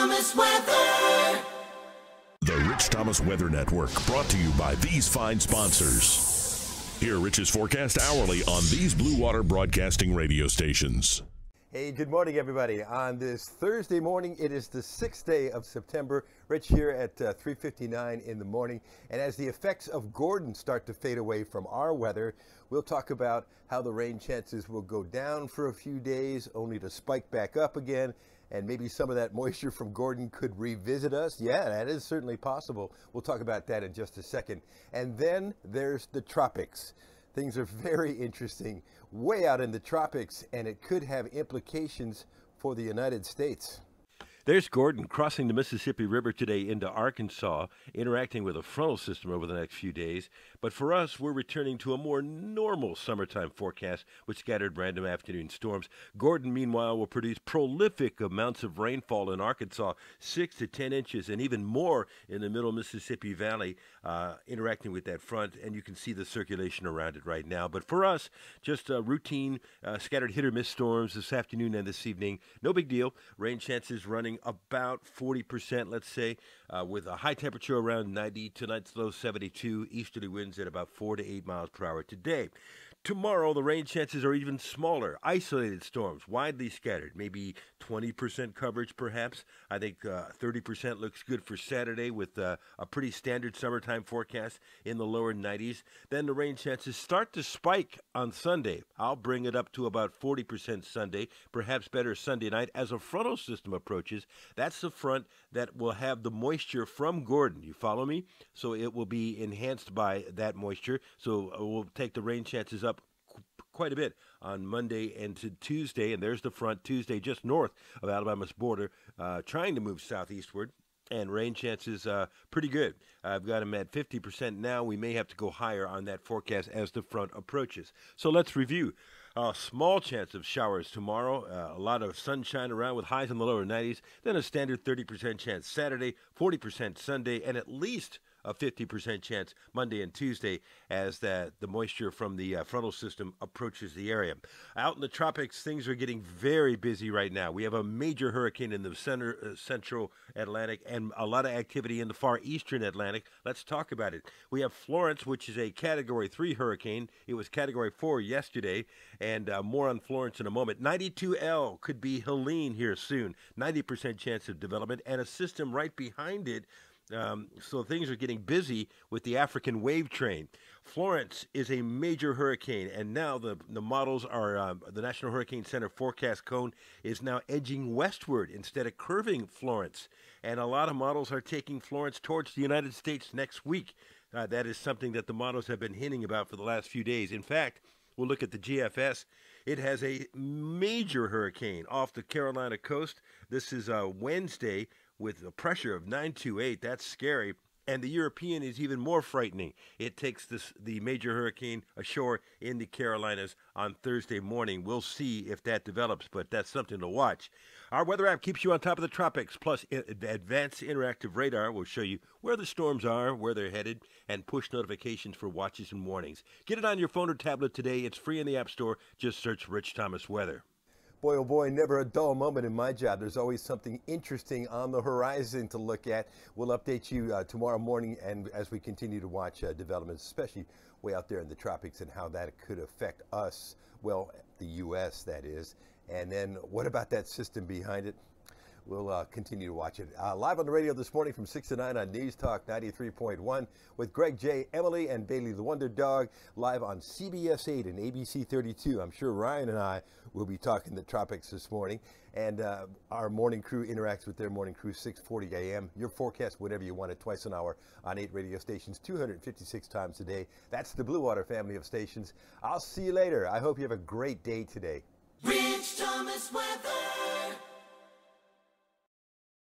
Thomas Weather. The Rich Thomas Weather Network, brought to you by these fine sponsors. Hear Rich's forecast hourly on these Blue Water Broadcasting radio stations. Hey, good morning, everybody. On this Thursday morning, it is the 6th day of September. Rich here at 3:59 in the morning. And as the effects of Gordon start to fade away from our weather, we'll talk about how the rain chances will go down for a few days, only to spike back up again. And maybe some of that moisture from Gordon could revisit us. Yeah, that is certainly possible. We'll talk about that in just a second. And then there's the tropics. Things are very interesting way out in the tropics, and it could have implications for the United States. There's Gordon crossing the Mississippi River today into Arkansas, interacting with a frontal system over the next few days. But for us, we're returning to a more normal summertime forecast with scattered random afternoon storms. Gordon, meanwhile, will produce prolific amounts of rainfall in Arkansas, 6 to 10 inches, and even more in the middle Mississippi Valley, interacting with that front. And you can see the circulation around it right now. But for us, just routine scattered hit-or-miss storms this afternoon and this evening. No big deal. Rain chances running about 40%, let's say, with a high temperature around 90, tonight's low 72, easterly winds at about 4 to 8 miles per hour today. Tomorrow, the rain chances are even smaller. Isolated storms, widely scattered, maybe 20% coverage perhaps. I think 30% looks good for Saturday with a pretty standard summertime forecast in the lower 90s. Then the rain chances start to spike on Sunday. I'll bring it up to about 40% Sunday, perhaps better Sunday night as a frontal system approaches. That's the front that will have the moisture from Gordon. You follow me? So it will be enhanced by that moisture. So we'll take the rain chances up quite a bit on Monday and to Tuesday, and there's the front Tuesday just north of Alabama's border, trying to move southeastward, and rain chances pretty good. I've got them at 50% now. We may have to go higher on that forecast as the front approaches. So let's review. A small chance of showers tomorrow, a lot of sunshine around with highs in the lower 90s, then a standard 30% chance Saturday, 40% Sunday, and at least a 50% chance Monday and Tuesday as the moisture from the frontal system approaches the area. Out in the tropics, things are getting very busy right now. We have a major hurricane in the central Atlantic and a lot of activity in the far eastern Atlantic. Let's talk about it. We have Florence, which is a Category 3 hurricane. It was Category 4 yesterday, and more on Florence in a moment. 92L could be Helene here soon. 90% chance of development, and a system right behind it. So things are getting busy with the African wave train. Florence is a major hurricane, and now the models are, the National Hurricane Center forecast cone is now edging westward instead of curving Florence. And a lot of models are taking Florence towards the United States next week. That is something that the models have been hinting about for the last few days. In fact, we'll look at the GFS. It has a major hurricane off the Carolina coast. This is Wednesday, with a pressure of 928. That's scary. And the European is even more frightening. It takes the major hurricane ashore in the Carolinas on Thursday morning. We'll see if that develops, but that's something to watch. Our weather app keeps you on top of the tropics, plus advanced interactive radar will show you where the storms are, where they're headed, and push notifications for watches and warnings. Get it on your phone or tablet today. It's free in the App Store. Just search Rich Thomas Weather. Boy, oh boy, never a dull moment in my job. There's always something interesting on the horizon to look at. We'll update you tomorrow morning and as we continue to watch developments, especially way out there in the tropics and how that could affect us, well, the U.S. that is. And then what about that system behind it? We'll continue to watch it. Live on the radio this morning from 6 to 9 on News Talk 93.1 with Greg J, Emily, and Bailey the Wonder Dog, live on CBS 8 and ABC 32. I'm sure Ryan and I will be talking the tropics this morning. And our morning crew interacts with their morning crew 6:40 a.m. Your forecast, whatever you want it, twice an hour on 8 radio stations, 256 times a day. That's the Blue Water family of stations. I'll see you later. I hope you have a great day today. Rich Thomas Weather.